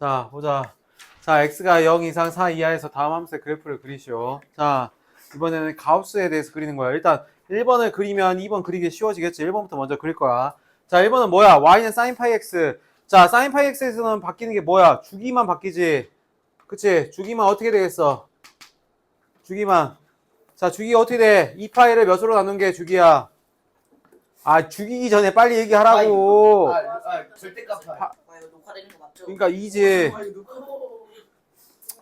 자, 보자. 자, x가 0 이상 4 이하에서 다음 함수의 그래프를 그리시오. 자, 이번에는 가우스에 대해서 그리는 거야. 일단 1번을 그리면 2번 그리기 쉬워지겠지. 1번부터 먼저 그릴 거야. 자, 1번은 뭐야? y는 sin 파이 x. 자, sin 파이 x에서는 바뀌는 게 뭐야? 주기만 바뀌지. 그치? 주기만 어떻게 되겠어? 주기만. 자, 주기가 어떻게 돼? 2파이를 몇으로 나눈 게 주기야? 아, 죽이기 전에 빨리 얘기하라고. 절대값 파이. 이거 녹화되는 거 맞죠? 그러니까 이제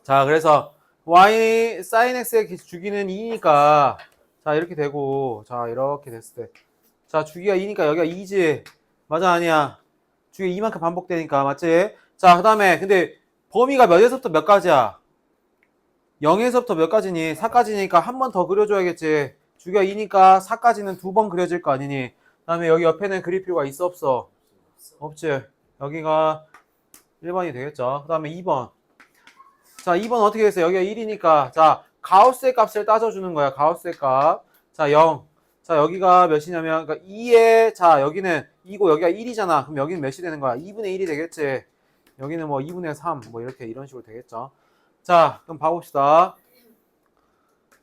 자, 그래서 y sin x의 주기는 2니까 자, 이렇게 되고 자, 이렇게 됐을 때 자, 주기가 2니까 여기가 2지. 맞아, 아니야? 주기가 2만큼 반복되니까 맞지? 자, 그 다음에 근데 범위가 몇에서부터 몇 가지야? 0에서부터 몇 가지니? 4까지니까 한 번 더 그려줘야겠지. 주기가 2니까 4까지는 두 번 그려질 거 아니니? 그 다음에 여기 옆에는 그릴 필요가 있어 없어? 없지. 여기가 1번이 되겠죠. 그 다음에 2번. 자, 2번 어떻게 했어요? 여기가 1이니까. 자, 가우스의 값을 따져주는 거야. 가우스의 값. 자, 0. 자, 여기가 몇이냐면, 그러니까 2에, 자, 여기는 2고 여기가 1이잖아. 그럼 여기는 몇이 되는 거야? 2분의 1이 되겠지. 여기는 뭐 2분의 3, 뭐 이렇게 이런 식으로 되겠죠. 자, 그럼 봐봅시다.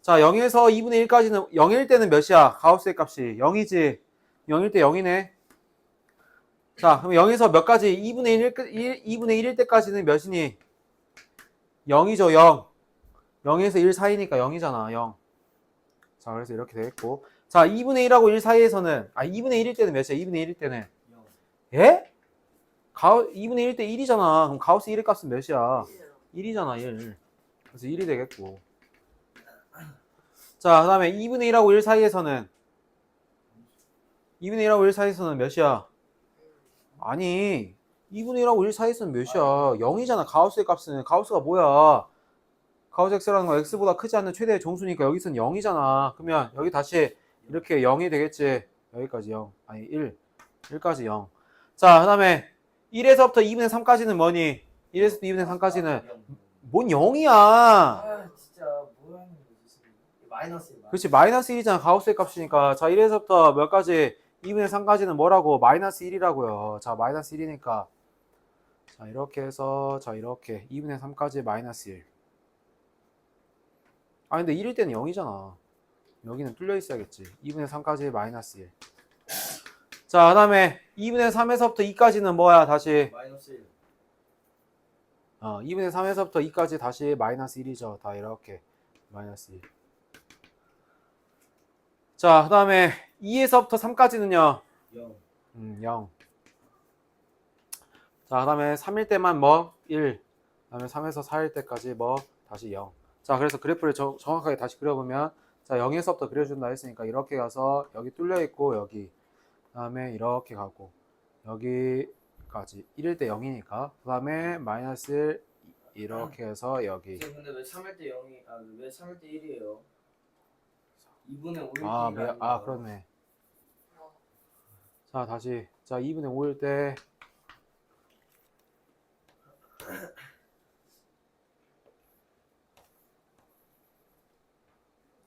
자, 0에서 2분의 1까지는, 0일 때는 몇이야? 가우스의 값이. 0이지. 0일 때 0이네. 자, 그럼 0에서 몇 가지? 2분의 1일 때까지는 몇이니? 0이죠, 0. 0에서 1 사이니까 0이잖아, 0. 자, 그래서 이렇게 되겠고. 자, 2분의 1하고 1 사이에서는, 2분의 1일 때는 몇이야? 2분의 1일 때는. 예? 2분의 1일 때 1이잖아. 그럼 가우스 1의 값은 몇이야? 1이잖아, 1. 그래서 1이 되겠고. 자, 그 다음에 2분의 1하고 1 사이에서는, 2분의 1하고 1 사이에서는 몇이야? 아니, 2분의 1하고 1 사이에서는 몇이야? 0이잖아, 가우스의 값은. 가우스가 뭐야? 가우스 x라는 건 x보다 크지 않는 최대의 정수니까 여기서는 0이잖아. 그러면 여기 다시 이렇게 0이 되겠지. 여기까지 0. 아니, 1. 1까지 0. 자, 그 다음에 1에서부터 2분의 3까지는 뭐니? 1에서부터 2분의 3까지는 뭔 0이야? 아 진짜 뭐야 마이너스. 그렇지, 마이너스 1이잖아. 가우스의 값이니까. 자, 1에서부터 몇 가지? 2분의 3까지는 뭐라고? 마이너스 1이라고요. 자, 마이너스 1이니까. 자, 이렇게 해서, 자, 이렇게. 2분의 3까지 마이너스 1. 근데 1일 때는 0이잖아. 여기는 뚫려 있어야겠지. 2분의 3까지 마이너스 1. 자, 그 다음에 2분의 3에서부터 2까지는 뭐야? 다시. 마이너스 1. 2분의 3에서부터 2까지 다시 마이너스 1이죠. 다 이렇게. 마이너스 1. 자, 그 다음에 2에서부터 3까지는요. 0. 0. 자, 그 다음에 3일 때만 뭐? 1. 그 다음에 3에서 4일 때까지 뭐? 다시 0. 자, 그래서 그래프를 정확하게 다시 그려보면, 자, 0에서부터 그려준다 했으니까 이렇게 가서 여기 뚫려 있고 여기, 그 다음에 이렇게 가고 여기까지 1일 때 0이니까, 그 다음에 마이너스 1 이렇게 해서 여기. 근데 왜 3일 때 0이 왜 3일 때 1이에요? 2분의 5일 때 그렇네. 자, 다시. 자, 2분의 5일 때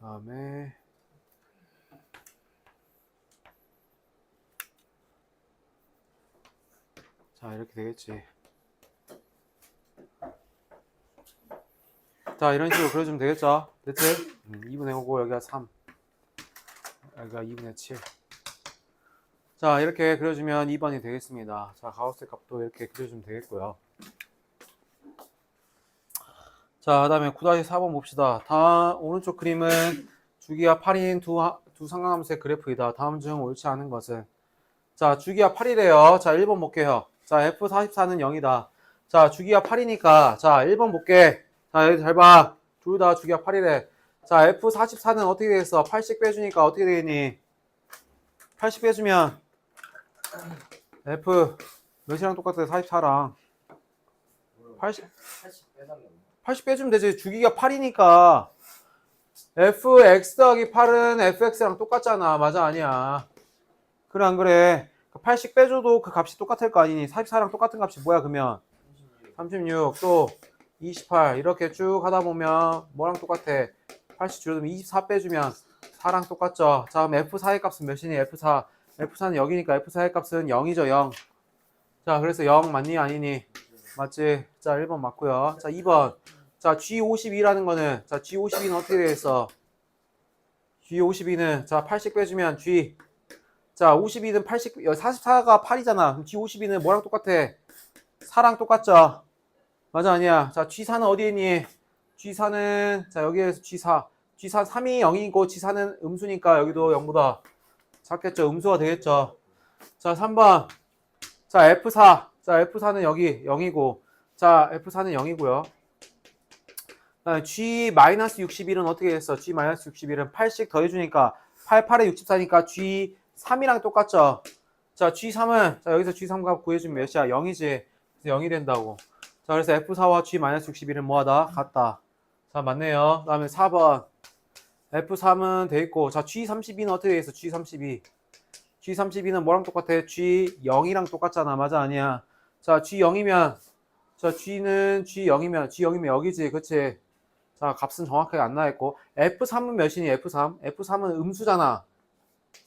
다음에 자, 이렇게 되겠지. 자, 이런 식으로 그려주면 되겠죠? 됐지? 2분의 5고 여기가 3, 여기가 2분의 7. 자, 이렇게 그려주면 2번이 되겠습니다. 자, 가우스 값도 이렇게 그려주면 되겠고요. 자, 그 다음에 9-4번 봅시다. 다음 오른쪽 그림은 주기가 8인 두 상강함수의 그래프이다. 다음 중 옳지 않은 것은? 자, 주기가 8이래요. 자, 1번 볼게요. 자, F44는 0이다. 자, 주기가 8이니까 자, 1번 볼게. 자, 여기 잘 봐. 둘 다 주기가 8이래. 자, F44는 어떻게 되겠어? 80 빼주니까 어떻게 되겠니? 80 빼주면 F 몇이랑 똑같아? 44랑 80 빼주면 되지. 주기가 8이니까 fx 더하기 8은 fx랑 똑같잖아. 맞아, 아니야? 그래, 안 그래? 80 빼줘도 그 값이 똑같을 거 아니니? 44랑 똑같은 값이 뭐야, 그러면? 36, 또 28 이렇게 쭉 하다 보면 뭐랑 똑같아? 80 줄여두면 24 빼주면 4랑 똑같죠. 자, 그럼 f4의 값은 몇이니? F4는 여기니까 F4의 값은 0이죠, 0. 자, 그래서 0 맞니, 아니니? 맞지? 자, 1번 맞고요. 자, 2번. 자, G52라는 거는, 자, G52는 어떻게 되겠어? G52는, 자, 80 빼주면 G. 자, 52는 80, 44가 8이잖아. 그럼 G52는 뭐랑 똑같아? 4랑 똑같죠? 맞아, 아니야. 자, G4는 어디에 있니? G4는, 자, 여기에서 G4. G4 3이 0이고, G4는 음수니까 여기도 0보다 작겠죠? 음수가 되겠죠? 자, 3번. 자, F4. 자, F4는 여기 0이고, 자, F4는 0이고요. G-61은 어떻게 됐어? G-61은 8씩 더해주니까 8, 8에 64니까 G3이랑 똑같죠? 자, G3은, 자, 여기서 G3 값 구해주면 몇이야? 0이지. 그래서 0이 된다고. 자, 그래서 F4와 G-61은 뭐하다? 같다. 자, 맞네요. 그 다음에 4번. F3은 돼 있고, 자, G32는 어떻게 돼 있어? G32. G32는 뭐랑 똑같아? G0이랑 똑같잖아. 맞아, 아니야? 자, G0이면, 자, G0이면 여기지. 그치? 자, 값은 정확하게 안 나와있고. F3은 몇이니? F3? F3은 음수잖아.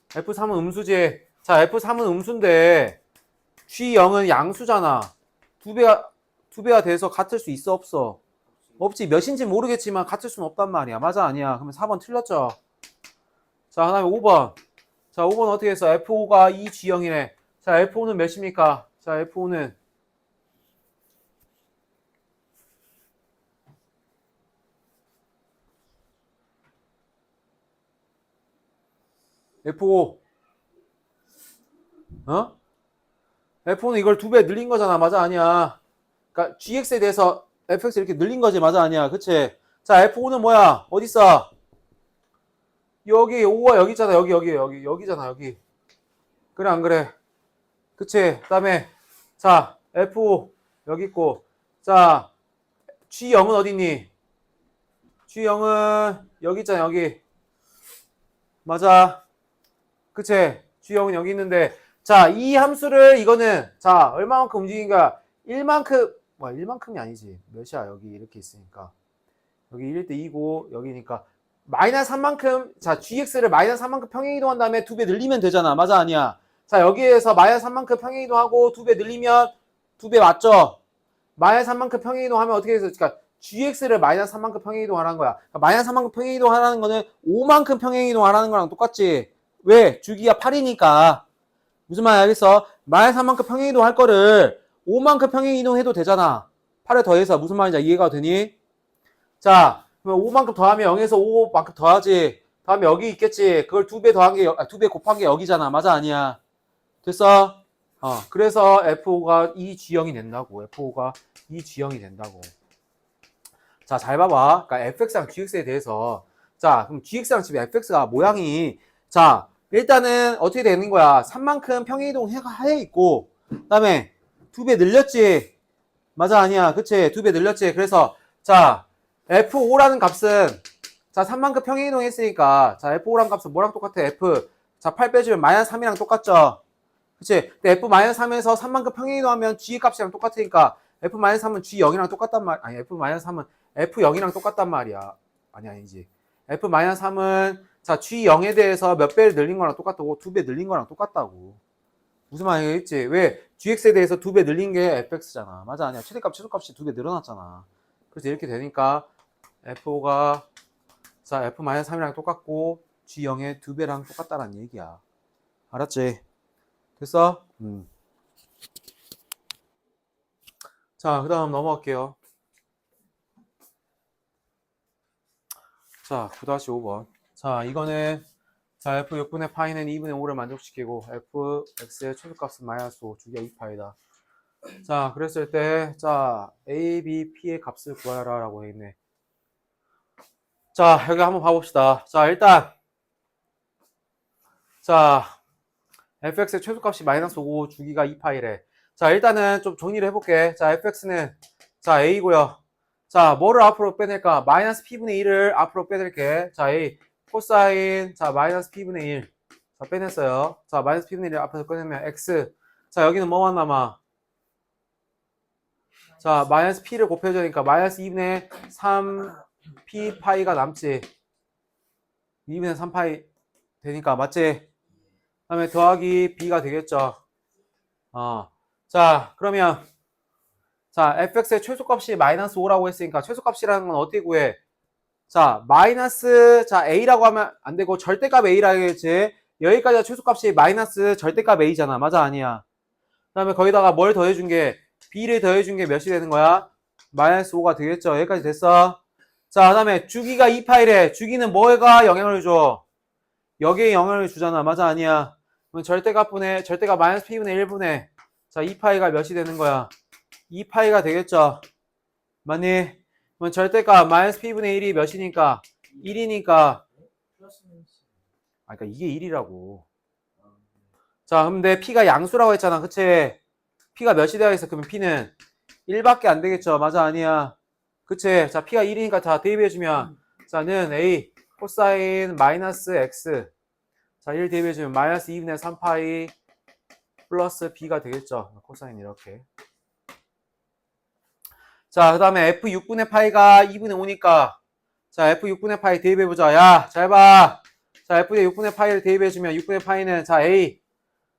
F3은 음수지. 자, F3은 음수인데, G0은 양수잖아. 두 배가 돼서 같을 수 있어, 없어? 없지. 몇인지 모르겠지만 같을 수는 없단 말이야. 맞아, 아니야? 그러면 4번 틀렸죠? 자, 그 다음에 5번. 자, 5번 어떻게 했어? F5가 2G0이네. 자, F5는 몇입니까? 자, F5는 F5. 어? F5는 이걸 두 배 늘린 거잖아. 맞아, 아니야? 그러니까 GX에 대해서 FX 이렇게 늘린 거지. 맞아, 아니야? 그치? 자, F5는 뭐야? 어딨어? 여기 5가 여기 있잖아. 여기잖아. 여기. 그래, 안 그래? 그치? 그 다음에 자, F5 여기 있고, 자, G0은 어딨니? G0은 여기 있잖아. 여기. 맞아. 그치? G0은 여기 있는데, 자, 이 함수를 이거는, 자, 얼마만큼 움직인가? 1만큼, 1만큼이 아니지. 몇이야? 여기 이렇게 있으니까. 여기 1일 때 2고, 여기니까. 마이너스 3만큼, 자, GX를 마이너스 3만큼 평행이동한 다음에 두 배 늘리면 되잖아. 맞아, 아니야? 자, 여기에서 마이너스 3만큼 평행이동하고 두 배 늘리면 두 배 맞죠? 마이너스 3만큼 평행이동하면 어떻게 돼서, 그러니까 GX를 마이너스 3만큼 평행이동하라는 거야. 그러니까 마이너스 3만큼 평행이동하라는 거는 5만큼 평행이동하라는 거랑 똑같지. 왜? 주기가 8이니까. 무슨 말인지 알겠어? 마이너스 3만큼 평행이동할 거를 5만큼 평행이동해도 되잖아. 8에 더해서 무슨 말인지 이해가 되니? 자, 그러면 5만큼 더하면 0에서 5만큼 더하지. 다음에 여기 있겠지. 그걸 두 배 더한 게, 두 배 곱한 게 여기잖아. 맞아, 아니야? 됐어? 그래서 F5가 2G0이 된다고. F5가 2G0이 된다고. 자, 잘 봐봐. 그러니까 fx랑 gx에 대해서. 자, 그럼 gx랑 지금 fx가 모양이, 자, 일단은 어떻게 되는 거야? 3만큼 평행이동 해 있고, 그 다음에 두 배 늘렸지. 맞아, 아니야? 그치? 두 배 늘렸지. 그래서, 자, f5라는 값은, 자, 3만큼 평행이동 했으니까, 자, f5라는 값은 뭐랑 똑같아? f, 자, 8 빼주면 마이너스 3이랑 똑같죠? 그치? 근데 f-3에서 3만큼 평행이동하면 g 값이랑 똑같으니까, f-3은 g0이랑 똑같단 말, 아니, f-3은 f0이랑 똑같단 말이야. 아니지. f-3은, 자, g0에 대해서 몇 배를 늘린 거랑 똑같다고, 두 배 늘린 거랑 똑같다고. 무슨 말이겠지? 왜? gx에 대해서 두 배 늘린 게 fx잖아. 맞아, 아니야. 최대값, 최소값이 두 배 늘어났잖아. 그래서 이렇게 되니까, f5가, 자, f-3이랑 똑같고, g0의 두 배랑 똑같다라는 얘기야. 알았지? 됐어? 자, 그 다음 넘어갈게요. 자, 9-5번. 자, 이거는, 자, f6분의 파이는 2분의 5를 만족시키고, fx의 최소값은 마이너스 5, 주기가 2파이다. 자, 그랬을 때, 자, a, b, p의 값을 구하라 라고 해있네. 자, 여기 한번 봐봅시다. 자, 일단, 자, fx의 최소값이 마이너스 5, 주기가 2파이래. 자, 일단은 좀 정리를 해볼게. 자, fx는, 자, a고요. 자, 뭐를 앞으로 빼낼까? 마이너스 p분의 1을 앞으로 빼낼게. 자, a, 코사인, 자, 마이너스 p분의 1. 자, 빼냈어요. 자, 마이너스 p분의 1을 앞에서 꺼내면 x. 자, 여기는 뭐만 남아? 자, 마이너스 p를 곱해주니까 마이너스 2분의 3p 파이가 남지. 2분의 3파이 되니까, 맞지? 그 다음에 더하기 b가 되겠죠. 자, 그러면 자, fx의 최소값이 마이너스 5라고 했으니까 최소값이라는 건 어떻게 구해? 자, 마이너스, 자, a라고 하면 안 되고 절대값 a라 하겠지. 여기까지가 최소값이 마이너스 절대값 a잖아. 맞아, 아니야? 그 다음에 거기다가 뭘 더해준 게, b를 더해준 게 몇이 되는 거야? 마이너스 5가 되겠죠. 여기까지 됐어. 자, 그 다음에 주기가 2파이래. 주기는 뭐가 영향을 줘? 여기에 영향을 주잖아. 맞아, 아니야? 그럼 절대값 마이너스 p분의 1분의, 자, 2파이가 몇이 되는 거야? 2파이가 되겠죠. 맞니? 그럼 절대값 마이너스 p분의 1이 몇이니까? 1이니까. 플러스는 아, 그러니까 이게 1이라고. 자, 그럼 내 p가 양수라고 했잖아. 그치? p가 몇이 되어있어? 그러면 p는 1밖에 안 되겠죠. 맞아, 아니야? 그치? 자, p가 1이니까 다 대입해주면, 자, 는 a 코사인 마이너스 x. 자, 1 대입해주면 마이너스 2분의 3파이 플러스 b가 되겠죠. 코사인 이렇게. 자, 그 다음에 f 6분의 파이가 2분의 5니까, 자, f 6분의 파이 대입해보자. 야, 잘 봐. 자, f의 6분의 파이를 대입해주면 6분의 파이는, 자, a.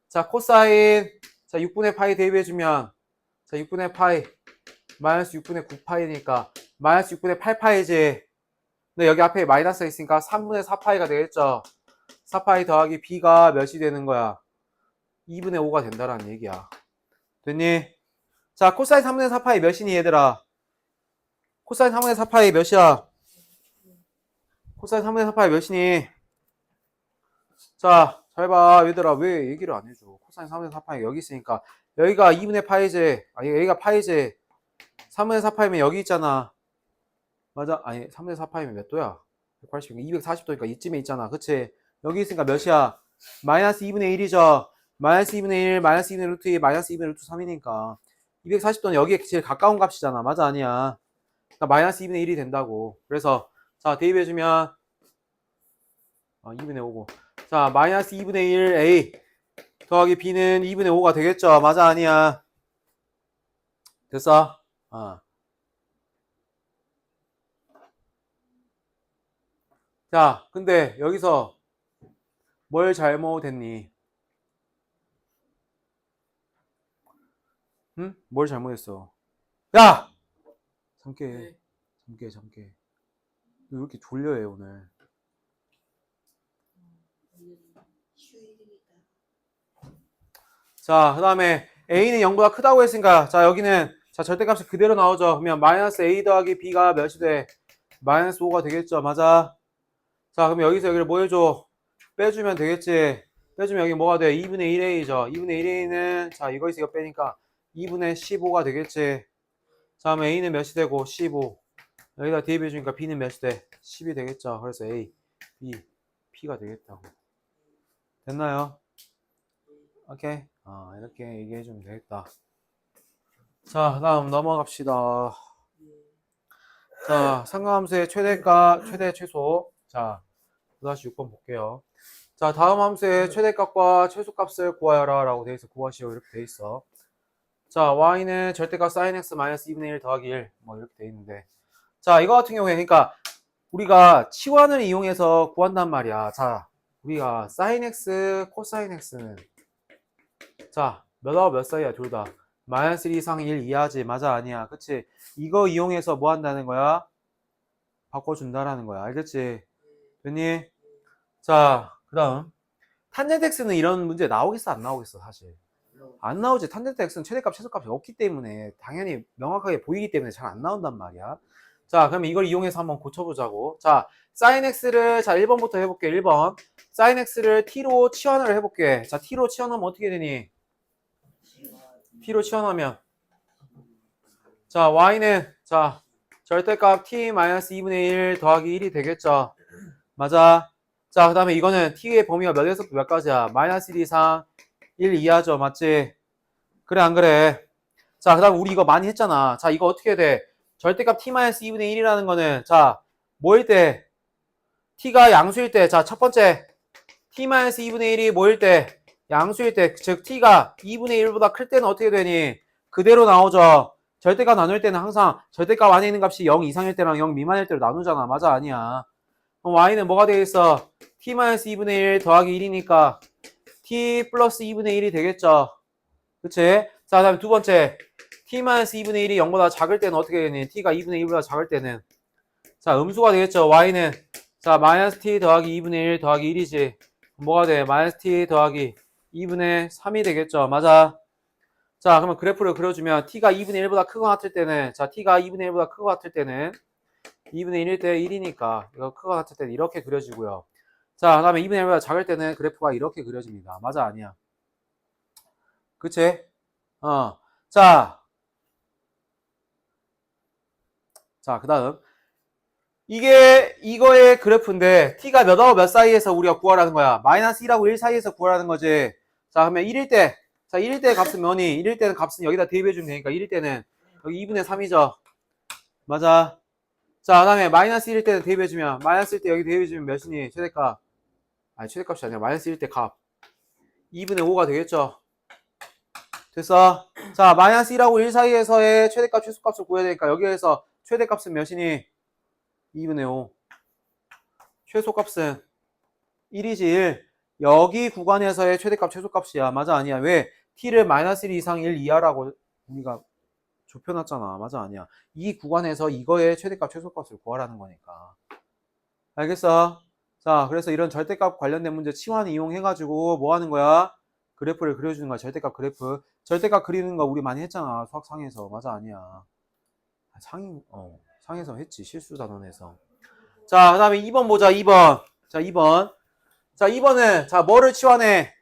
자, 코사인, 자, 6분의 파이 대입해주면, 자, 6분의 파이, 마이너스 6분의 9파이니까, 마이너스 6분의 8파이지. 근데 여기 앞에 마이너스가 있으니까 3분의 4파이가 되겠죠. 4파이 더하기 b가 몇이 되는 거야? 2분의 5가 된다라는 얘기야. 됐니? 자, 코사인 3분의 4파이 몇이니, 얘들아? 코사인 3분의 4파이 몇이야? 코사인 3분의 4파이 몇이니? 자, 잘 봐. 얘들아, 왜 얘기를 안 해줘? 코사인 3분의 4파이 여기 있으니까. 여기가 2분의 파이지. 아니, 여기가 파이지. 3분의 4파이면 여기 있잖아. 맞아? 아니, 3분의 4파이면 몇 도야? 180, 240도니까 이쯤에 있잖아. 그치? 여기 있으니까 몇이야? 마이너스 2분의 1이죠. 마이너스 2분의 1, 마이너스 2분의 루트 2, 마이너스 2분의 루트 3이니까. 240도는 여기에 제일 가까운 값이잖아. 맞아? 아니야? 그러니까 마이너스 2분의 1이 된다고. 그래서, 자, 대입해주면, 2분의 5고. 자, 마이너스 2분의 1 a 더하기 b는 2분의 5가 되겠죠. 맞아? 아니야? 됐어? 자, 근데 여기서 뭘 잘못했니? 응? 뭘 잘못했어? 야! 잠깨. 잠깨. 왜 이렇게 졸려해, 오늘? 자, 그 다음에 a는 0보다 크다고 했으니까, 자, 여기는, 자, 절대값이 그대로 나오죠. 그러면 마이너스 a 더하기 b가 몇이 돼? 마이너스 5가 되겠죠. 맞아? 자, 그럼 여기서 여기를 뭐 해줘? 빼주면 되겠지. 빼주면 여기 뭐가 돼? 2분의 1a죠. 2분의 1a는, 자, 이거 있으니까 빼니까 2분의 15가 되겠지. 자, 그럼 a는 몇이 되고? 15. 여기다 대입해주니까 b는 몇이 돼? 10이 되겠죠. 그래서 a, b, p가 되겠다고. 됐나요? 오케이. 이렇게 얘기해주면 되겠다. 자, 다음 넘어갑시다. 자, 상가함수의 최대값, 최대 최소. 자, 6번 볼게요. 자, 다음 함수의 최대값과 최소값을 구하여라 라고 돼 있어. 구하시오. 이렇게 돼 있어. 자, y는 절대값 sin x 마이너스 2분의 1 더하기 1. 뭐 이렇게 돼 있는데. 자, 이거 같은 경우에, 그러니까 우리가 치환을 이용해서 구한단 말이야. 자, 우리가 sin x, 코사인 x는 자, 몇하고 몇 사이야, 둘 다. 마이너스 1 이상 1 이하지. 맞아, 아니야. 그치? 이거 이용해서 뭐 한다는 거야? 바꿔준다라는 거야. 알겠지? 됐니? 자, 그 다음. 탄젠트 x는 이런 문제 나오겠어, 안 나오겠어, 사실? 안 나오지. 탄젠트 x는 최대값, 최소값이 없기 때문에 당연히 명확하게 보이기 때문에 잘 안 나온단 말이야. 자, 그럼 이걸 이용해서 한번 고쳐보자고. 자, sin x를, 자, 1번부터 해볼게, 1번. sin x를 t로 치환을 해볼게. 자, t로 치환하면 어떻게 되니? t로 치환하면. 자, y는, 자, 절대값 t-2분의 1 더하기 1이 되겠죠. 맞아. 자, 그 다음에 이거는 t의 범위가 몇에서 몇 가지야? 마이너스 1 이상 1 이하죠. 맞지? 그래, 안 그래? 자, 그 다음 우리 이거 많이 했잖아. 자, 이거 어떻게 돼? 절대값 t-2분의 1이라는 거는, 자, 뭐일 때? t가 양수일 때. 자, 첫 번째. t-2분의 1이 뭐일 때? 양수일 때. 즉, t가 2분의 1보다 클 때는 어떻게 되니? 그대로 나오죠. 절대값 나눌 때는 항상 절대값 안에 있는 값이 0 이상일 때랑 0 미만일 때로 나누잖아. 맞아? 아니야. 그럼 y는 뭐가 되어 있어? t-2분의 1 더하기 1이니까 t 플러스 2분의 1이 되겠죠. 그치? 자, 그 다음에 두 번째. t-2분의 1이 0보다 작을 때는 어떻게 되니? t가 2분의 1보다 작을 때는 자, 음수가 되겠죠. y는 자, 마이너스 t 더하기 2분의 1 더하기 1이지. 뭐가 돼? 마이너스 t 더하기 2분의 3이 되겠죠. 맞아. 자, 그러면 그래프를 그려주면 t가 2분의 1보다 크거나 같을 때는 자, t가 2분의 1보다 크거나 같을 때는 2분의 1일 때 1이니까 이거 크거나 같을 때는 이렇게 그려지고요. 자, 그 다음에 2분의 1보다 작을 때는 그래프가 이렇게 그려집니다. 맞아, 아니야? 그치? 자, 그 다음 이거의 그래프인데 t가 몇하고 몇 사이에서 우리가 구하라는 거야. 마이너스 1하고 1 사이에서 구하라는 거지. 자, 그러면 1일 때 자, 1일 때 값은 뭐니? 1일 때는 값은 여기다 대입해주면 되니까 1일 때는 여기 2분의 3이죠. 맞아. 자, 그 다음에 마이너스 1일 때는 대입해주면 마이너스 1때 여기 대입해주면 몇이니? 최대값. 아니, 최대값이 아니라 마이너스 1일 때 값. 2분의 5가 되겠죠. 됐어. 자, 마이너스 1하고 1 사이에서의 최대값, 최소값을 구해야 되니까 여기에서 최대값은 몇이니? 2분의 5. 최소값은 1이지 1. 여기 구간에서의 최대값, 최소값이야. 맞아, 아니야? 왜? t를 마이너스 1 이상 1 이하라고 우리가 좁혀놨잖아. 맞아, 아니야? 이 구간에서 이거의 최대값, 최소값을 구하라는 거니까. 알겠어? 자, 그래서 이런 절대값 관련된 문제 치환 이용해가지고 뭐 하는 거야? 그래프를 그려주는 거야. 절대값 그래프. 절대값 그리는 거 우리 많이 했잖아. 수학상에서. 맞아, 아니야? 상에서 했지. 실수 단원에서. 자, 그 다음에 2번 보자. 2번. 자, 2번. 자, 2번은 자, 뭐를 치환해?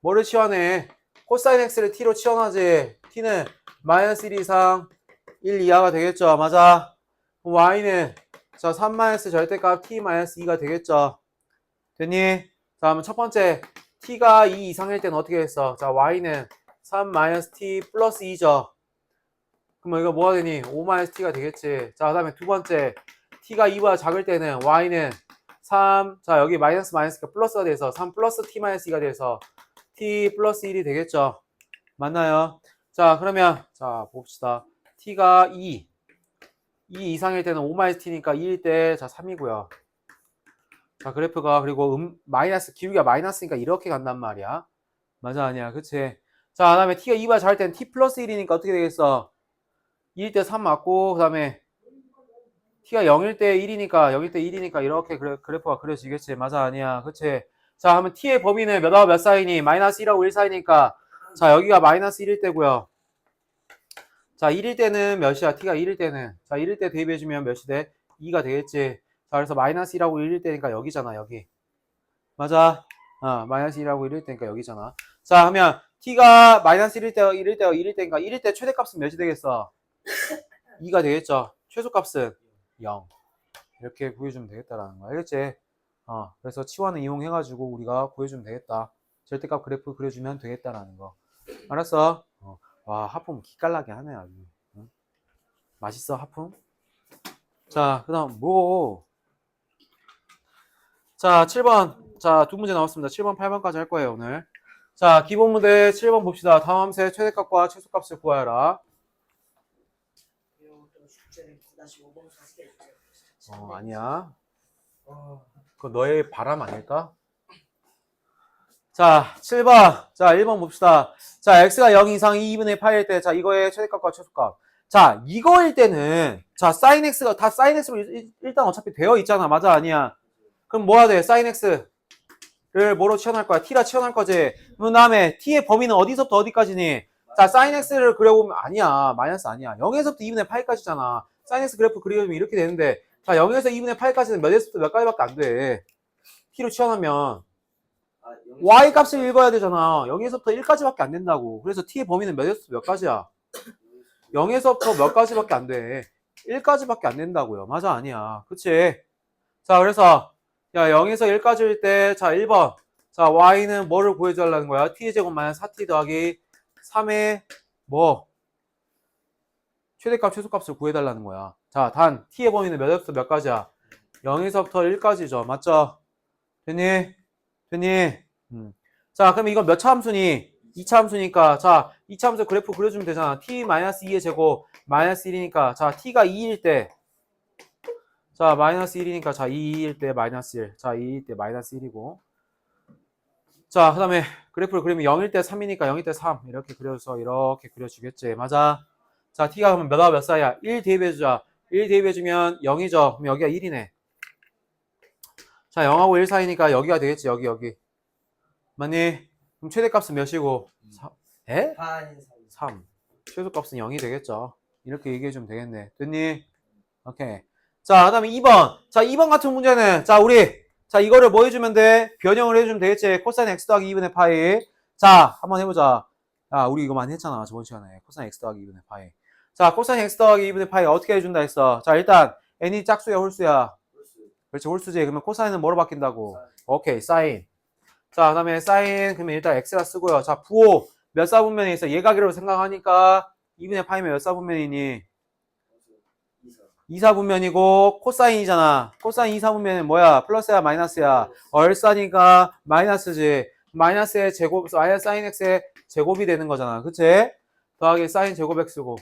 뭐를 치환해? 코사인 x를 t로 치환하지. t는 마이너스 1 이상 1 이하가 되겠죠. 맞아. 그럼 y는 자, 3 절대값 t 2가 되겠죠. 됐니? 자, 그러면 첫 번째 t가 2 이상일 때는 어떻게 했어? 자, y는 3 t 플러스 2죠. 그러면 이거 뭐가 되니? 5 t가 되겠지. 자, 그 다음에 두 번째 t가 2보다 작을 때는 y는 3, 자, 여기 마이너스가 플러스가 돼서 3 플러스 t 2가 돼서 t 플러스 1이 되겠죠. 맞나요? 자, 그러면 자, 봅시다. t가 2 이상일 때는 5-t니까 2일 때 자, 3이고요. 자, 그래프가 그리고 마이너스 기울기가 마이너스니까 이렇게 간단 말이야. 맞아, 아니야? 그치? 자, 그 다음에 t가 2보다 작을 때는 t 플러스 1이니까 어떻게 되겠어? 2일 때 3 맞고 그 다음에 t가 0일 때 1이니까 0일 때 1이니까 이렇게 그래프가 그려지겠지. 맞아, 아니야? 그치? 자, 그러면 t의 범위는 몇하고 몇 사이니? 마이너스 1하고 1 사이니까 자, 여기가 마이너스 1일 때고요. 자, 1일 때는 몇이야? t가 1일 때는 자, 1일 때 대입해주면 몇이 돼? 2가 되겠지. 자, 그래서 마이너스 1하고 1일 때니까 여기잖아, 여기. 맞아. 마이너스 1하고 1일 때니까 여기잖아. 자, 하면 t가 마이너스 1일 때니까 1일 때 최대값은 몇이 되겠어? 2가 되겠죠. 최소값은 0. 이렇게 구해주면 되겠다라는 거야. 알겠지? 그래서 치환을 이용해가지고 우리가 구해주면 되겠다. 절대값 그래프 그려주면 되겠다라는 거. 알았어? 와, 하품 기깔나게 하네, 아주. 응? 맛있어, 하품? 자, 그 다음, 뭐. 자, 7번. 자, 두 문제 나왔습니다. 7번, 8번까지 할 거예요, 오늘. 자, 기본 문제 7번 봅시다. 다음 함수의 최대값과 최소값을 구하여라. 아니야. 그거 너의 바람 아닐까? 자, 7번. 자, 1번 봅시다. 자, x가 0 이상 2분의 8일 때, 자, 이거의 최대값과 최소값. 자, 이거일 때는, 자, sin x가 다 sin x로 일단 어차피 되어 있잖아. 맞아, 아니야? 그럼 뭐야 돼? sin x를 뭐로 치환할 거야? t라 치환할 거지. 그 다음에 t의 범위는 어디서부터 어디까지니? 자, sin x를 그려보면 아니야. 마이너스 아니야. 0에서부터 2분의 8까지잖아. sin x 그래프 그리면 이렇게 되는데, 자, 0에서 2분의 8까지는 몇에서부터 몇 가지밖에 안 돼. t로 치환하면. y 값을 읽어야 되잖아. 0에서부터 1까지밖에 안 된다고. 그래서 t의 범위는 몇에서부터 몇 가지야? 0에서부터 몇 가지밖에 안 돼. 1까지밖에 안 된다고요. 맞아, 아니야. 그치? 자, 그래서 야, 0에서 1까지일 때, 자, 1번. 자, y는 뭐를 구해달라는 거야? t의 제곱 마이너스 4t 더하기 3의 뭐? 최대값, 최소값을 구해달라는 거야. 자, 단 t의 범위는 몇에서부터 몇 가지야? 0에서부터 1까지죠. 맞죠? 됐니? 됐니? 자, 그럼 이건 몇 차 함수니? 2차 함수니까, 자, 2차 함수 그래프 그려주면 되잖아. t-2의 제곱, 마이너스 1이니까, 자, t가 2일 때, 자, 마이너스 1이니까, 자, 2일 때 마이너스 1. 자, 2일 때 마이너스 1이고. 자, 그 다음에 그래프를 그리면 0일 때 3이니까 0일 때 3 이렇게 그려서 이렇게 그려주겠지. 맞아. 자, t가 그러면 몇하고 몇 사이야? 1 대입해주자. 1 대입해주면 0이죠. 그럼 여기가 1이네. 자, 0하고 1 사이니까 여기가 되겠지. 여기. 맞니? 그럼 최대값은 몇이고? 3. 에? 3. 최소값은 0이 되겠죠. 이렇게 얘기해주면 되겠네. 됐니? 오케이. 자, 그 다음에 2번. 자, 2번 같은 문제는, 자, 자, 이거를 뭐 해주면 돼? 변형을 해주면 되겠지. 코사인 x 더하기 2분의 파이. 자, 한번 해보자. 야, 우리 이거 많이 했잖아. 저번 시간에. 코사인 x 더하기 2분의 파이. 자, 코사인 x 더하기 2분의 파이 어떻게 해준다 했어? 자, 일단, n이 짝수야, 홀수야? 그렇지, 홀수지. 그러면 코사인은 뭐로 바뀐다고? 오케이, 사인. 자, 그 다음에 사인, 그러면 일단 x라 쓰고요. 자, 부호. 몇 사분면에 있어? 예각이라고 생각하니까 2분의 파이면 몇 사분면이니? 2사분면이고 코사인이잖아. 코사인 2사분면은 뭐야? 플러스야 마이너스야? 얼싸니까 마이너스지. 마이너스의 제곱, 마이너스 사인 x의 제곱이 되는 거잖아. 그치? 더하기 사인 제곱 x고.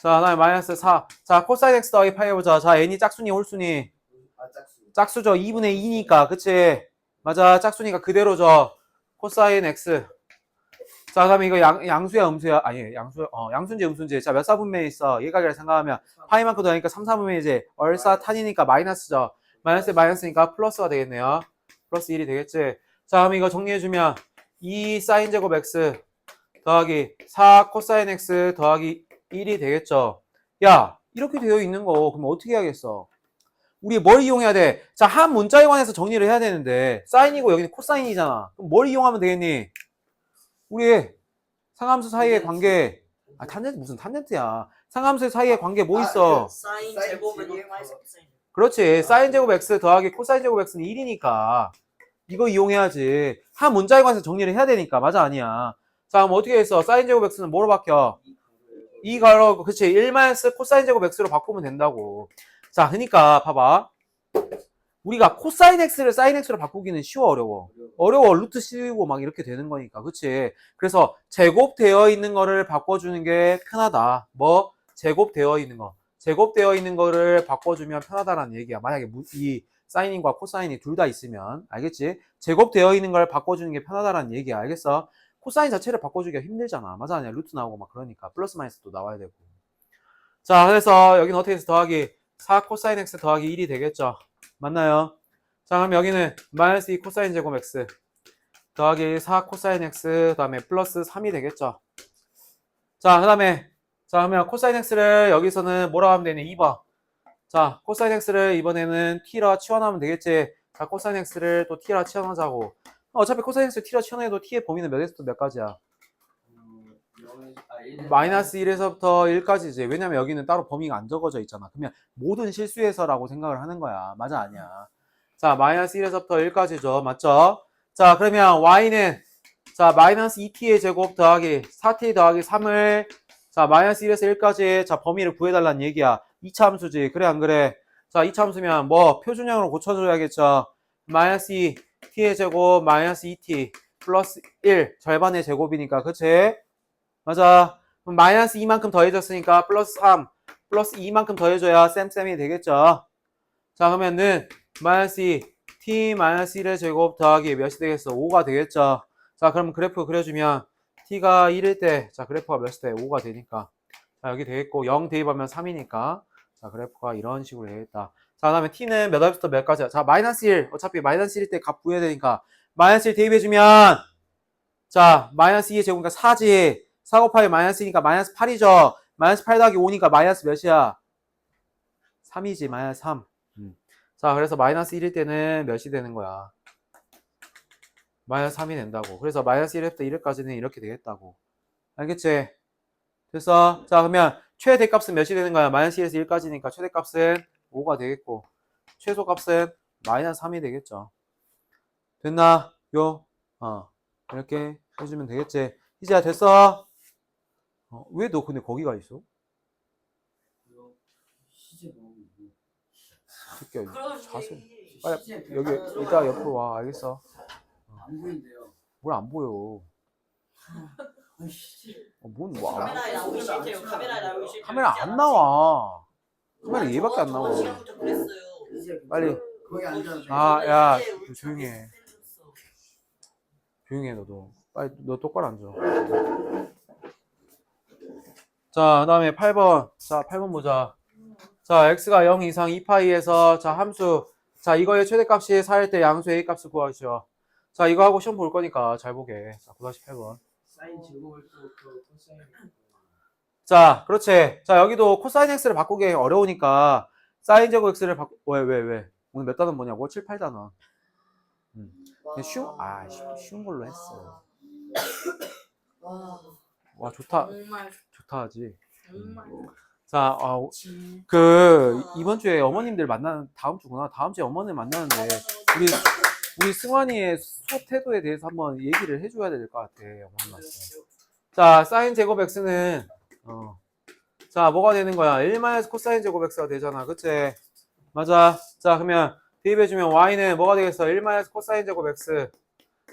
자, 그다음에 마이너스 4. 자, 코사인 x 더하기 파이 해보자. 자, n이 짝수니 홀수니? 짝수죠. 2분의 2니까. 그치? 맞아. 짝수니까 그대로죠. 코사인 x. 자, 그다음에 이거 양수야, 음수야? 아니, 양수인지 음수인지. 자, 몇 사분면에 있어? 예각이라 생각하면 파이만큼 더하니까 3사분면이지. 얼싸 탄이니까 마이너스죠. 마이너스니까 플러스가 되겠네요. 플러스 1이 되겠지. 자, 그럼 이거 정리해주면 2 사인 제곱 x 더하기 4 코사인 x 더하기 1이 되겠죠. 야, 이렇게 되어 있는 거 그럼 어떻게 해야겠어? 우리 뭘 이용해야 돼? 자, 한 문자에 관해서 정리를 해야 되는데 사인이고 여기는 코사인이잖아. 그럼 뭘 이용하면 되겠니? 우리 상함수 사이의 관계, 탄젠트 무슨 탄젠트야? 상함수 사이의 관계 뭐 있어? 사인 제곱은 1 마이너스 코사인. 그렇지. 사인 제곱 x 더하기 코사인 제곱 x는 1이니까 이거 이용해야지. 한 문자에 관해서 정리를 해야 되니까. 맞아, 아니야? 자, 그럼 어떻게 했어? 사인 제곱 x는 뭐로 바뀌어? 2 가로, 그치. 1 마이너스 코사인 제곱 x로 바꾸면 된다고. 자, 그러니까 봐봐. 우리가 코사인 x를 사인 x로 바꾸기는 쉬워, 어려워? 어려워. 루트 씌우고 막 이렇게 되는 거니까. 그치? 그래서 제곱되어 있는 거를 바꿔주는 게 편하다. 뭐? 제곱되어 있는 거. 제곱되어 있는 거를 바꿔주면 편하다라는 얘기야. 만약에 이 사인과 코사인이 둘 다 있으면. 알겠지? 제곱되어 있는 걸 바꿔주는 게 편하다라는 얘기야. 알겠어? 코사인 자체를 바꿔주기가 힘들잖아. 맞아, 아니야? 루트 나오고 막 그러니까. 플러스 마이너스도 나와야 되고. 자, 그래서 여기는 어떻게 해서 더하기 4 코사인 x 더하기 1이 되겠죠. 맞나요? 자, 그럼 여기는 마이너스 2 코사인 제곱 x 더하기 4 코사인 x 그 다음에 플러스 3이 되겠죠. 자, 그 다음에 자, 그러면 코사인 x를 여기서는 뭐라고 하면 되니? 2번. 자, 코사인 x를 이번에는 t라 치환하면 되겠지. 자, 코사인 x를 또 t라 치환하자고. 어차피 코사인 x t라 치환해도 t의 범위는 몇에서부터 몇 가지야? 마이너스 1에서부터 1까지지. 왜냐면 여기는 따로 범위가 안 적어져 있잖아. 그러면 모든 실수에서라고 생각을 하는 거야. 맞아, 아니야? 자, 마이너스 1에서부터 1까지죠. 맞죠? 자, 그러면 y는 자, 마이너스 2t의 제곱 더하기 4t 더하기 3을 자, 마이너스 1에서 1까지 자, 범위를 구해달라는 얘기야. 2차 함수지. 그래, 안 그래? 자, 2차 함수면 뭐 표준형으로 고쳐줘야겠죠. 마이너스 2t의 제곱 마이너스 2t 플러스 1 절반의 제곱이니까. 그치? 맞아. 그럼 마이너스 2만큼 더해졌으니까 플러스 3 플러스 2만큼 더해줘야 쌤쌤이 되겠죠. 자, 그러면은 마이너스 2 t 마이너스 1의 제곱 더하기 몇이 되겠어? 5가 되겠죠. 자, 그럼 그래프 그려주면 t가 1일 때 자, 그래프가 몇이 돼? 5가 되니까 자, 여기 되겠고 0 대입하면 3이니까 자, 그래프가 이런 식으로 되겠다. 자, 그 다음에 t는 몇 월부터 몇 가지야? 자, 마이너스 1 어차피 마이너스 1일 때 값 구해야 되니까 마이너스 1 대입해주면 자, 마이너스 2의 제곱이니까 4지 4 곱하기 마이너스니까 마이너스 8이죠. 마이너스 8 더하기 5니까 마이너스 몇이야? 3이지. 마이너스 3. 자, 그래서 마이너스 1일 때는 몇이 되는 거야? 마이너스 3이 된다고. 그래서 마이너스 1에서부터 1까지는 이렇게 되겠다고. 알겠지? 됐어? 자, 그러면 최대값은 몇이 되는 거야? 마이너스 1에서 1까지니까 최대값은 5가 되겠고 최소값은 마이너스 3이 되겠죠. 됐나? 이렇게 해주면 되겠지. 이제야 됐어? 왜 너 근데 거기 가 있어? 새끼야, 자세. 빨리 여기 이따 옆으로 와. 알겠어? 안 보인대요. 뭘 안 보여? 뭔 와? 카메라에 나오기 싫대요. 카메라에 나오기 싫대요. 카메라 안 나와. 카메라 얘밖에 안 나와. 시간부터 그랬어요. 빨리. 거기 앉아서 야, 조용히 해. 조용히 해, 너도. 빨리, 너 똑바로 앉아. 자, 그 다음에 8번. 자, 8번 보자. 자, x가 0 이상 2파이에서, 자, 함수. 자, 이거의 최대값이 4일 때 양수 a 값을 구하시오. 자, 이거 하고 시험 볼 거니까 잘 보게. 자, 9-8번. 사인 제곱을 또그 코사인. 자, 그렇지. 자, 여기도 코사인 x를 바꾸기 어려우니까, 사인 제곱 x를 왜? 오늘 몇 단원 뭐냐고? 7, 8단원. 쉬운 걸로 했어. 와, 좋다. 정말 좋다 하지. 정말 자, 진짜. 이번 주에 어머님들 다음 주구나. 다음 주에 어머님 만나는데, 우리 승환이의 수업 태도에 대해서 한번 얘기를 해줘야 될 것 같아. 어머님한테. 자, 사인 제곱 x는, 자, 뭐가 되는 거야? 1 코사인 제곱 x가 되잖아. 그치? 맞아. 자, 그러면 대입해주면 y는 뭐가 되겠어? 1 코사인 제곱 x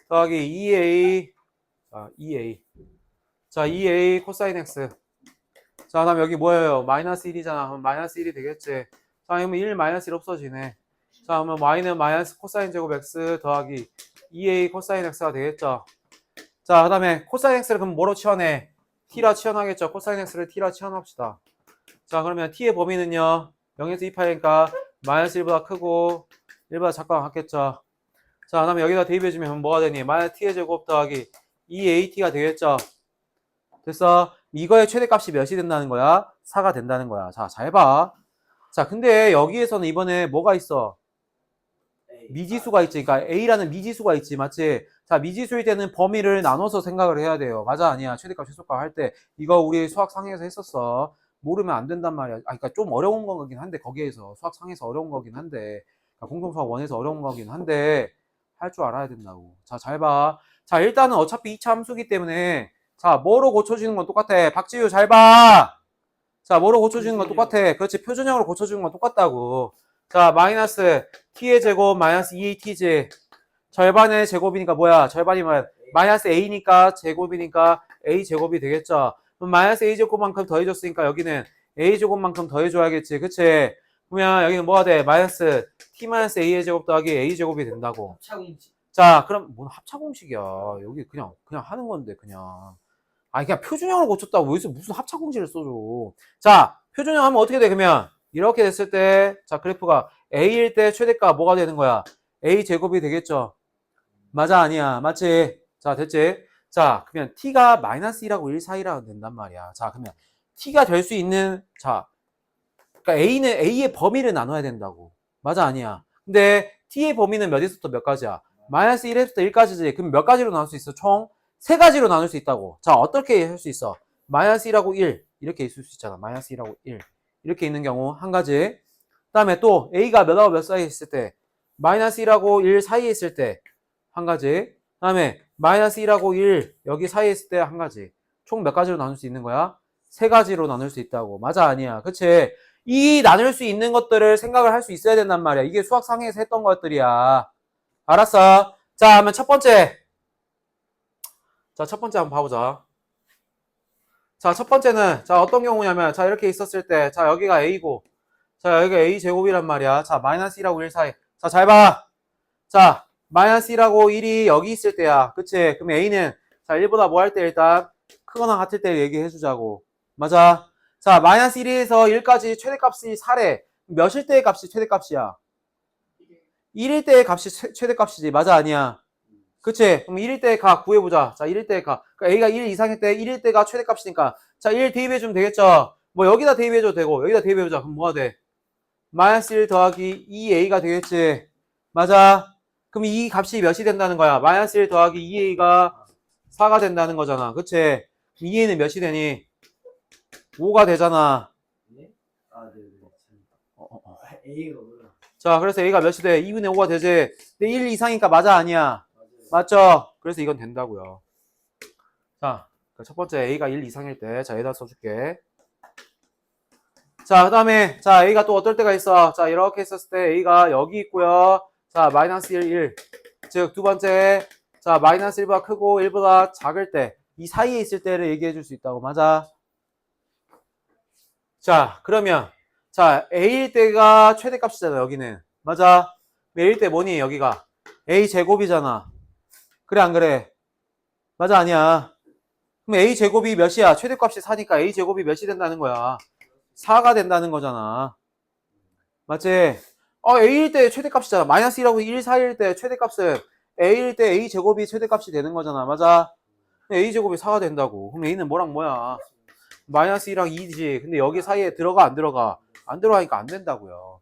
더하기 2a. 자, 2a. 자, 2a 코사인 x. 자, 다음 여기 뭐예요? 마이너스 1이잖아. 그럼 마이너스 1이 되겠지. 자, 그러면 1 마이너스 1 없어지네. 자, 그러면 y는 마이너스 코사인 제곱 x 더하기 2a 코사인 x가 되겠죠. 자, 그 다음에 코사인 x를 그럼 뭐로 치환해? t라 치환하겠죠. 코사인 x를 t라 치환합시다. 자, 그러면 t의 범위는요. 0에서 2파이니까 마이너스 1보다 크고 1보다 작거나 같겠죠. 자, 그 다음에 여기다 대입해주면 뭐가 되니? 마이너스 t의 제곱 더하기 2at가 되겠죠. 됐어? 이거의 최대값이 몇이 된다는 거야? 4가 된다는 거야. 자, 잘 봐. 자, 근데 여기에서는 이번에 뭐가 있어? 미지수가 있지. 그러니까 A라는 미지수가 있지. 맞지? 자, 미지수일 때는 범위를 나눠서 생각을 해야 돼요. 맞아? 아니야? 최대값, 최소값 할 때. 이거 우리 수학 상에서 했었어. 모르면 안 된단 말이야. 그러니까 좀 어려운 거긴 한데, 거기에서. 수학 상에서 어려운 거긴 한데, 그러니까 공동수학 원에서 어려운 거긴 한데, 할 줄 알아야 된다고. 자, 잘 봐. 자, 일단은 어차피 2차 함수기 때문에, 자, 뭐로 고쳐주는 건 똑같아. 박지유 잘 봐. 자, 뭐로 고쳐주는 건 똑같아. 그렇지. 표준형으로 고쳐주는 건 똑같다고. 자, 마이너스 t의 제곱 마이너스 2at지. 절반의 제곱이니까 뭐야? 절반이면 마이너스 a니까 제곱이니까 a 제곱이 되겠죠. 그럼 마이너스 a 제곱만큼 더해줬으니까 여기는 a 제곱만큼 더해줘야겠지. 그치? 그러면 여기는 뭐가 돼? 마이너스 t 마이너스 a의 제곱 더하기 a 제곱이 된다고. 합차공식. 자, 그럼 뭔 합차공식이야. 여기 그냥 하는 건데 그냥. 아니 그냥 표준형으로 고쳤다고 여기서 무슨 합차공식을 써줘. 자, 표준형 하면 어떻게 돼? 그러면 이렇게 됐을 때, 자, 그래프가 a일 때 최대값 뭐가 되는 거야? a 제곱이 되겠죠. 맞아? 아니야? 맞지? 자, 됐지? 자, 그러면 t가 마이너스 1하고 1 사이라 된단 말이야. 자, 그러면 t가 될 수 있는, 자, 그러니까 a는 a의 범위를 나눠야 된다고. 맞아? 아니야? 근데 t의 범위는 몇에서부터 몇 가지야? 마이너스 1에서부터 1까지지. 그럼 몇 가지로 나눌 수 있어? 총 3가지로 나눌 수 있다고. 자, 어떻게 할 수 있어? 마이너스 1하고 1 이렇게 있을 수 있잖아. 마이너스 1하고 1 이렇게 있는 경우 한 가지. 그 다음에 또 a가 몇하고 몇 사이에 있을 때, 마이너스 1하고 1 사이에 있을 때 한 가지. 그 다음에 마이너스 1하고 1 여기 사이에 있을 때 한 가지. 총 몇 가지로 나눌 수 있는 거야? 3가지로 나눌 수 있다고. 맞아? 아니야? 그치? 이 나눌 수 있는 것들을 생각을 할 수 있어야 된단 말이야. 이게 수학 상에서 했던 것들이야. 알았어? 자, 그러면 첫 번째. 자, 첫 번째 한번 봐보자. 자, 첫 번째는, 자, 어떤 경우냐면, 자, 이렇게 있었을 때, 자, 여기가 a고, 자, 여기가 a 제곱이란 말이야. 자, 마이너스 1하고 1 사이. 자, 잘 봐. 자, 마이너스 1하고 1이 여기 있을 때야. 그치? 그럼 a는, 자, 1보다 뭐 할 때 일단, 크거나 같을 때 얘기해주자고. 맞아? 자, 마이너스 1에서 1까지 최대값이 4래. 몇일 때의 값이 최대값이야? 1일 때의 값이 최대값이지. 맞아? 아니야? 그치? 그럼 1일 때의 값 구해보자. 자, 1일 때의 값. 그러니까 a가 1 이상일 때 1일 때가 최대값이니까. 자, 1 대입해주면 되겠죠? 뭐 여기다 대입해줘도 되고, 여기다 대입해보자. 그럼 뭐가 돼? 마이너스 1 더하기 2a가 되겠지? 맞아? 그럼 이 값이 몇이 된다는 거야? 마이너스 1 더하기 2a가 4가 된다는 거잖아. 그치? 2a는 몇이 되니? 5가 되잖아. 네? 아, 네. A가 뭐야? 자, 그래서 a가 몇이 돼? 2분의 5가 되지? 근데 1 이상이니까 맞아? 아니야? 맞죠? 그래서 이건 된다고요. 자, 첫 번째 a가 1 이상일 때, 자, 여기다 써줄게. 자, 그 다음에, 자, a가 또 어떨 때가 있어? 자, 이렇게 했었을 때 a가 여기 있고요. 자, 마이너스 1, 1. 즉, 두 번째, 자, 마이너스 1보다 크고 1보다 작을 때, 이 사이에 있을 때를 얘기해 줄 수 있다고. 맞아? 자, 그러면, 자, a일 때가 최대값이잖아, 여기는. 맞아? a일 때 뭐니, 여기가? a 제곱이잖아. 그래, 안 그래? 맞아 아니야? 그럼 a 제곱이 몇이야? 최대값이 4니까 a 제곱이 몇이 된다는 거야? 4가 된다는 거잖아. 맞지? a일 때 최대값이잖아. 마이너스 1하고 1 사이일 때 최대값은 a일 때 a 제곱이 최대값이 되는 거잖아. 맞아? a 제곱이 4가 된다고. 그럼 a는 뭐랑 뭐야? 마이너스 1이랑 2지. 근데 여기 사이에 들어가 안 들어가? 안 들어가니까 안 된다고요.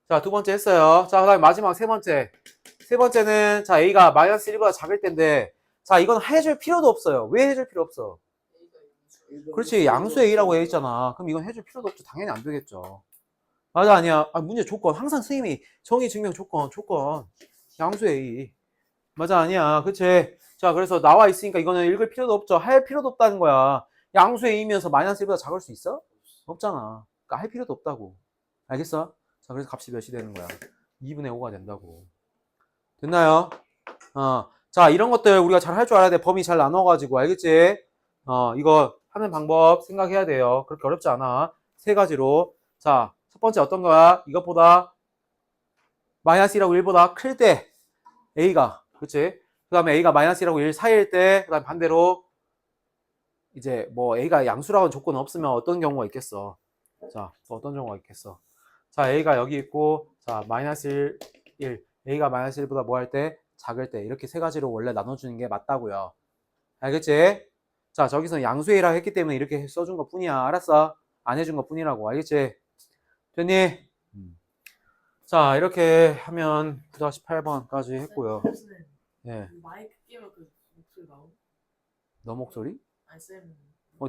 자, 두 번째 했어요. 자, 그 다음에 마지막 세 번째. 세 번째는 자 a가 마이너스 1보다 작을 텐데 자 이건 해줄 필요도 없어요. 왜 해줄 필요 없어? 그렇지 양수 a라고 해 있잖아. 그럼 이건 해줄 필요도 없죠. 당연히 안 되겠죠. 맞아 아니야? 문제 조건 항상 선생님이 정의 증명 조건 양수 a 맞아 아니야? 그치? 자 그래서 나와 있으니까 이거는 읽을 필요도 없죠. 할 필요도 없다는 거야. 양수 a면서 마이너스 1보다 작을 수 있어? 없잖아. 그러니까 할 필요도 없다고. 알겠어? 자 그래서 값이 몇이 되는 거야? 2분의 5가 된다고. 됐나요? 자, 이런 것들 우리가 잘 할 줄 알아야 돼. 범위 잘 나눠가지고, 알겠지? 이거 하는 방법 생각해야 돼요. 그렇게 어렵지 않아. 세 가지로. 자, 첫 번째 어떤 거야? 이것보다 마이너스 1하고 1보다 클 때, A가, 그치? 그 다음에 A가 마이너스 1하고 1 사이일 때, 그 다음 반대로, 이제 뭐 A가 양수라는 조건 없으면 어떤 경우가 있겠어? 자, 또 어떤 경우가 있겠어? 자, A가 여기 있고, 자, 마이너스 1. A가 마이너스 1보다 뭐 할 때? 작을 때. 이렇게 세 가지로 원래 나눠주는 게 맞다고요. 알겠지? 자, 저기서 양수 A라 했기 때문에 이렇게 써준 것 뿐이야. 알았어? 안 해준 것 뿐이라고. 알겠지? 됐니? 자, 이렇게 하면 9-8번까지 했고요. 예. 마이크 끼면 그 목소리 나오? 너 목소리? 아니 쌤.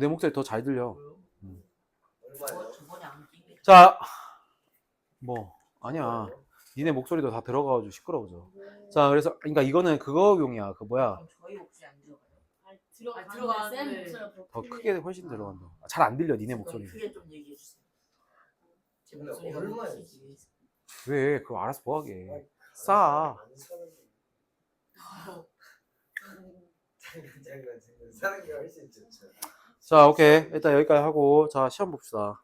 내 목소리 더 잘 들려. 뭐요? 얼마예요? 저번에 안 끼게. 자, 뭐, 아니야. 니네 목소리도 다 들어가가지고 시끄러워져. 자, 그래서, 그러니까 이거는 그거용이야. 그 뭐야. 저희 목소리 안 들어가요. 들어가는데 쌤 목소리가 더 크게 훨씬 들어간다. 잘 안 들려, 니네 목소리. 크게 좀 얘기해 주세요. 제 근데 목소리가 얼마예요? 크지. 왜? 그거 알아서 뭐하게. 싸. 잠깐 사는 게 훨씬 좋죠. 자, 오케이. 일단 여기까지 하고, 자, 시험 봅시다.